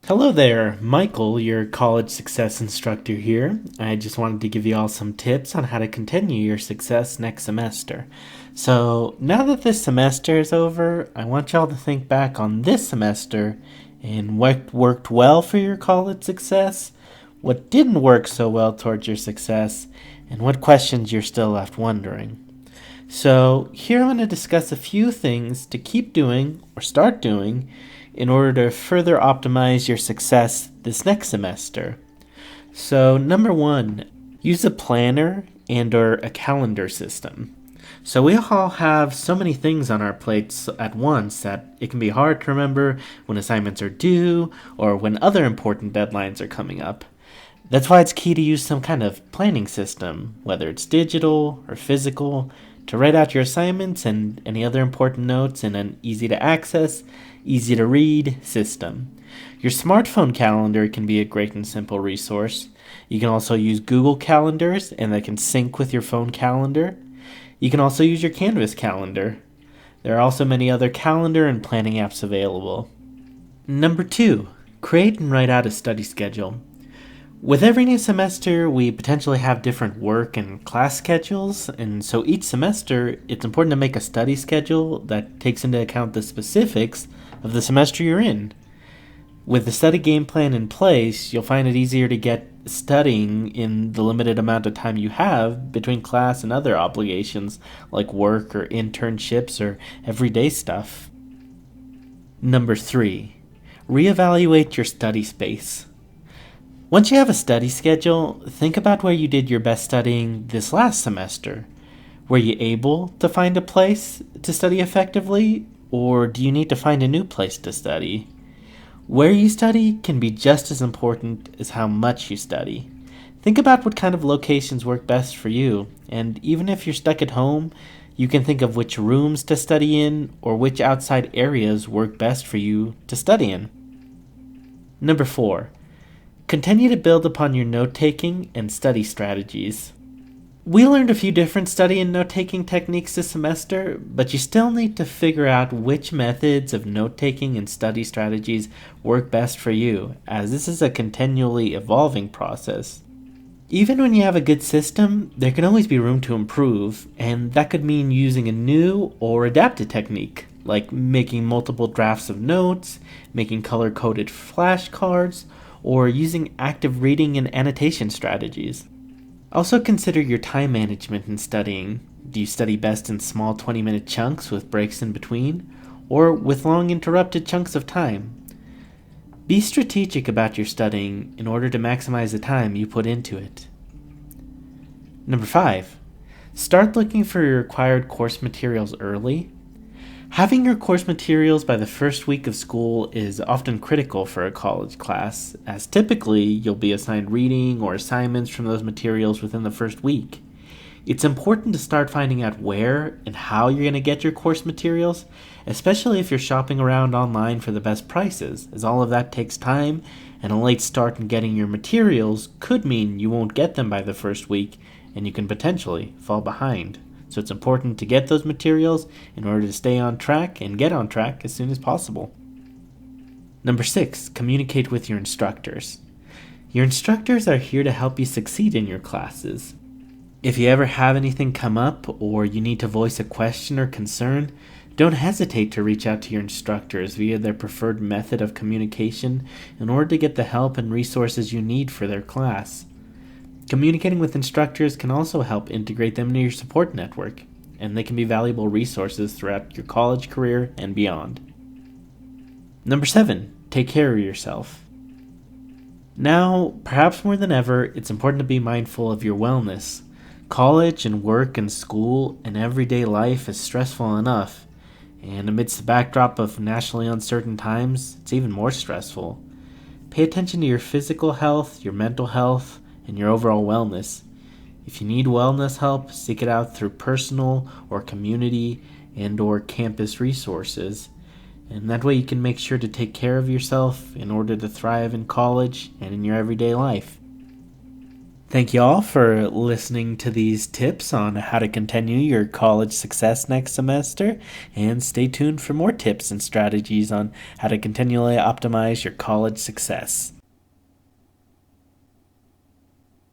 Hello there, Michael, your college success instructor here. I just wanted to give you all some tips on how to continue your success next semester. So, now that this semester is over, I want y'all to think back on this semester and what worked well for your college success, what didn't work so well towards your success, and what questions you're still left wondering. So, here I'm going to discuss a few things to keep doing or start doing in order to further optimize your success this next semester. So, number one, use a planner and or a calendar system. So we all have so many things on our plates at once that it can be hard to remember when assignments are due or when other important deadlines are coming up. That's why it's key to use some kind of planning system, whether it's digital or physical, to write out your assignments and any other important notes in an easy to access, easy to read system. Your smartphone calendar can be a great and simple resource. You can also use Google Calendars, and that can sync with your phone calendar. You can also use your Canvas calendar. There are also many other calendar and planning apps available. Number two, create and write out a study schedule. With every new semester, we potentially have different work and class schedules, and so each semester, it's important to make a study schedule that takes into account the specifics of the semester you're in. With the study game plan in place, you'll find it easier to get studying in the limited amount of time you have between class and other obligations like work or internships or everyday stuff. Number three, reevaluate your study space. Once you have a study schedule, think about where you did your best studying this last semester. Were you able to find a place to study effectively, or do you need to find a new place to study? Where you study can be just as important as how much you study. Think about what kind of locations work best for you, and even if you're stuck at home, you can think of which rooms to study in or which outside areas work best for you to study in. Number four, continue to build upon your note-taking and study strategies. We learned a few different study and note-taking techniques this semester, but you still need to figure out which methods of note-taking and study strategies work best for you, as this is a continually evolving process. Even when you have a good system, there can always be room to improve, and that could mean using a new or adapted technique, like making multiple drafts of notes, making color-coded flashcards, or using active reading and annotation strategies. Also consider your time management in studying. Do you study best in small 20-minute chunks with breaks in between, or with long interrupted chunks of time? Be strategic about your studying in order to maximize the time you put into it. Number five, start looking for your required course materials early. Having your course materials by the first week of school is often critical for a college class, as typically you'll be assigned reading or assignments from those materials within the first week. It's important to start finding out where and how you're going to get your course materials, especially if you're shopping around online for the best prices, as all of that takes time, and a late start in getting your materials could mean you won't get them by the first week, and you can potentially fall behind. So it's important to get those materials in order to stay on track and get on track as soon as possible. Number six, communicate with your instructors. Your instructors are here to help you succeed in your classes. If you ever have anything come up or you need to voice a question or concern, don't hesitate to reach out to your instructors via their preferred method of communication in order to get the help and resources you need for their class. Communicating with instructors can also help integrate them into your support network, and they can be valuable resources throughout your college career and beyond. Number seven, take care of yourself. Now, perhaps more than ever, it's important to be mindful of your wellness. College and work and school and everyday life is stressful enough, and amidst the backdrop of nationally uncertain times, it's even more stressful. Pay attention to your physical health, your mental health, and your overall wellness. If you need wellness help, seek it out through personal or community and or campus resources. And that way you can make sure to take care of yourself in order to thrive in college and in your everyday life. Thank you all for listening to these tips on how to continue your college success next semester, and stay tuned for more tips and strategies on how to continually optimize your college success.